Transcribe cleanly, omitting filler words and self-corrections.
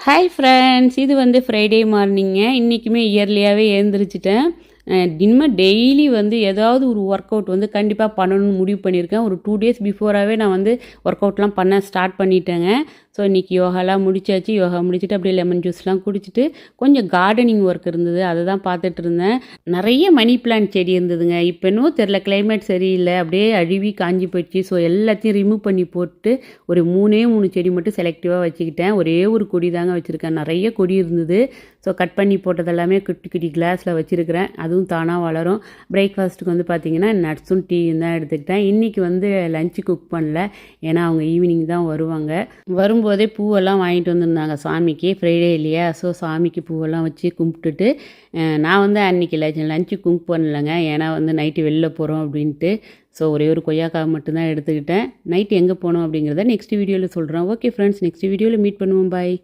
Hi friends, இது வந்து Friday மார்னிங்க. இன்றைக்குமே இயர்லியாகவே எழுந்திரிச்சிட்டேன். இனிமேல் டெய்லி வந்து ஏதாவது ஒரு ஒர்க் அவுட் வந்து கண்டிப்பாக பண்ணணும்னு முடிவு பண்ணியிருக்கேன். ஒரு 2 டேஸ் பிஃபோராகவே நான் வந்து ஒர்க் அவுட்லாம் பண்ண ஸ்டார்ட் பண்ணிட்டேங்க. ஸோ இன்றைக்கி யோகாலாம் முடிச்சாச்சு. யோகா முடிச்சுட்டு அப்படியே லெமன் ஜூஸ்லாம் குடிச்சிட்டு கொஞ்சம் கார்டனிங் ஒர்க் இருந்தது, அதை தான் பார்த்துட்டு இருந்தேன். நிறைய மணி பிளான்ட் செடி இருந்ததுங்க. இப்போ இன்னும் தெரில, கிளைமேட் சரியில்லை, அப்படியே அழுவி காஞ்சி போயிடுச்சு. ஸோ எல்லாத்தையும் ரிமூவ் பண்ணி போட்டு ஒரு 3 செடி மட்டும் செலக்டிவாக வச்சுக்கிட்டேன். ஒரே ஒரு கொடி தாங்க வச்சுருக்கேன். நிறைய கொடி இருந்தது. ஸோ கட் பண்ணி போட்டதெல்லாமே குட்டி குட்டி கிளாஸில் வச்சுருக்கிறேன். அதுவும் தானாக வளரும். பிரேக்ஃபாஸ்ட்டுக்கு வந்து பார்த்திங்கன்னா நட்ஸும் டீயும் தான் எடுத்துக்கிட்டேன். இன்றைக்கி வந்து லஞ்சு குக் பண்ணல, ஏன்னா அவங்க ஈவினிங் தான் வருவாங்க. வரும்போதே பூவெல்லாம் வாங்கிட்டு வந்திருந்தாங்க சாமிக்கு. ஃப்ரைடே இல்லையா, ஸோ சாமிக்கு பூவெல்லாம் வச்சு கும்பிட்டுட்டு நான் வந்து அன்றைக்கி லஞ்சு குக் பண்ணலைங்க, ஏன்னா வந்து நைட்டு வெளில போகிறோம் அப்படின்ட்டு. ஸோ ஒரே ஒரு கொய்யாக்காய் மட்டும்தான் எடுத்துக்கிட்டேன். நைட்டு எங்கே போனோம் அப்படிங்கிறத நெக்ஸ்ட் வீடியோவில் சொல்கிறேன். ஓகே ஃப்ரெண்ட்ஸ், நெக்ஸ்ட் வீடியோவில் மீட் பண்ணுவோம். பாய்.